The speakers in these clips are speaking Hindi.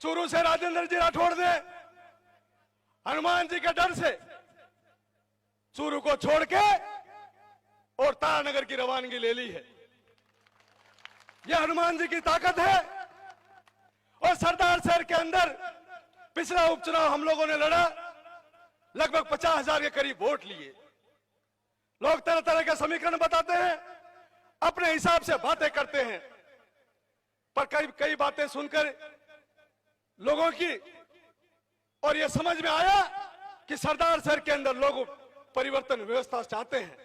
चूरू से राजेंद्र जी राठौड़ ने हनुमान जी के डर से चूरू को छोड़ के और तारानगर की रवानगी ले ली है। यह हनुमान जी की ताकत है। और सरदार शहर के अंदर पिछला उपचुनाव हम लोगों ने लड़ा, लगभग 50,000 के करीब वोट लिए। लोग तरह तरह के समीकरण बताते हैं, अपने हिसाब से बातें करते हैं, पर कई बातें सुनकर लोगों की और यह समझ में आया कि सरदार शहर के अंदर लोग परिवर्तन व्यवस्था चाहते हैं।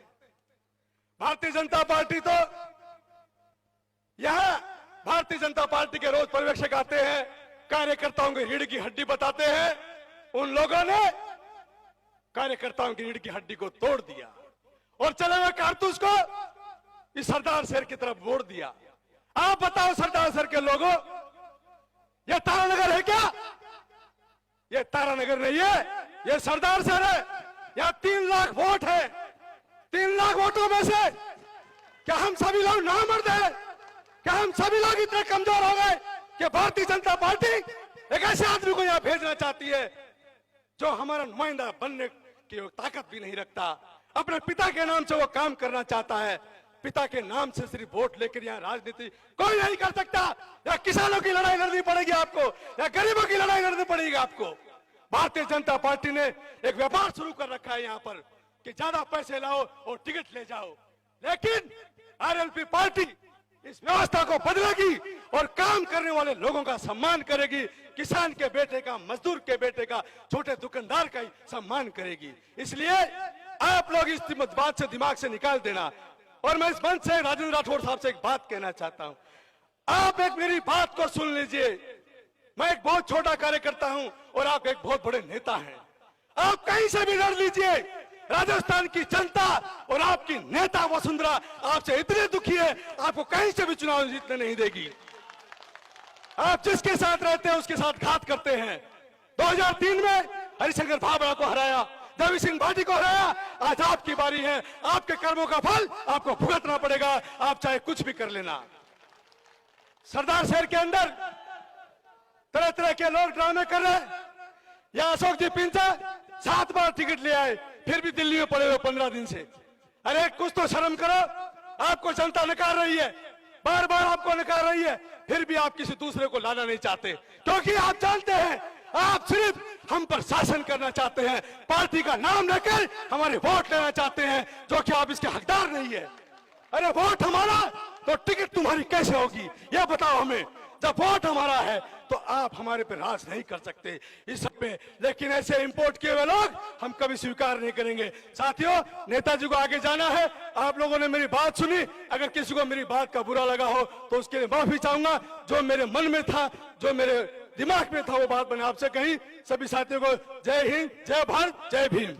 भारतीय जनता पार्टी तो यहां भारतीय जनता पार्टी के रोज पर्यवेक्षक आते हैं, कार्यकर्ताओं की रीढ़ की हड्डी बताते हैं। उन लोगों ने कार्यकर्ताओं की रीढ़ की हड्डी को तोड़ दिया और चले हुए कारतूस को इस सरदार शहर की तरफ मोड़ दिया। आप बताओ सरदार शहर के लोगों, यह तारानगर है क्या? यह तारानगर नहीं है, यह सरदार शहर है। यहां 3 लाख वोट है। 3 लाख वोटों में से क्या हम सभी लोग नामर्द हैं? क्या हम सभी लोग इतने कमजोर हो गए कि भारतीय जनता पार्टी एक ऐसे आदमी को यहां भेजना चाहती है जो हमारा नुमाइंदा बनने की ताकत भी नहीं रखता, अपने पिता के नाम से वो काम करना चाहता है। पिता के नाम से सिर्फ वोट लेकर यहाँ राजनीति कोई नहीं कर सकता। या किसानों की लड़ाई लड़नी पड़ेगी आपको, या गरीबों की लड़ाई लड़नी पड़ेगी आपको। भारतीय जनता पार्टी ने एक व्यापार शुरू कर रखा है यहाँ पर कि ज्यादा पैसे लाओ और टिकट ले जाओ, लेकिन आरएलपी पार्टी इस व्यवस्था को बदलेगी और काम करने वाले लोगों का सम्मान करेगी। किसान के बेटे का, मजदूर के बेटे का, छोटे दुकानदार का ही सम्मान करेगी। इसलिए आप लोग इस बात से दिमाग से निकाल देना। और मैं इस मंच से राजेंद्र राठौड़ साहब से एक बात कहना चाहता हूं, आप एक मेरी बात को सुन लीजिए। मैं एक बहुत छोटा कार्यकर्ता हूं और आप एक बहुत बड़े नेता हैं। आप कहीं से भी लड़ लीजिए, राजस्थान की जनता और आपकी नेता वसुंधरा आपसे इतने दुखी है, आपको कहीं से भी चुनाव जीतने नहीं देगी। आप जिसके साथ रहते हैं उसके साथ घात करते हैं। 2003 में हरिशंकर भाभरा को हराया, देवी सिंह भाटी को हराया। आज आपकी बारी है, आपके कर्मों का फल आपको भुगतना पड़ेगा, आप चाहे कुछ भी कर लेना। सरदार शहर के अंदर तरह तरह के लोग ड्रामे कर रहे हैं। या अशोक जी पिंचा 7 बार टिकट ले आए, फिर भी दिल्ली में पड़े हुए 15 दिन से। अरे कुछ तो शर्म करो, आपको जनता नकार रही है, बार बार आपको नकार रही है, फिर भी आप किसी दूसरे को लाना नहीं चाहते, क्योंकि आप जानते हैं आप सिर्फ हम पर शासन करना चाहते हैं, पार्टी का नाम लेकर हमारे वोट लेना चाहते हैं, जो कि आप इसके हकदार नहीं है। अरे वोट हमारा तो टिकट तुम्हारी कैसे होगी, यह बताओ हमें। जब वोट हमारा है तो आप हमारे पे राज नहीं कर सकते इस सब पे। लेकिन ऐसे इंपोर्ट किए हुए लोग हम कभी स्वीकार नहीं करेंगे। साथियों, नेताजी को आगे जाना है। आप लोगों ने मेरी बात सुनी, अगर किसी को मेरी बात का बुरा लगा हो तो उसके लिए माफी चाहूंगा। जो मेरे मन में था, जो मेरे दिमाग में था, वो बात मैंने आपसे कही। सभी साथियों को जय हिंद, जय भारत, जय भीम।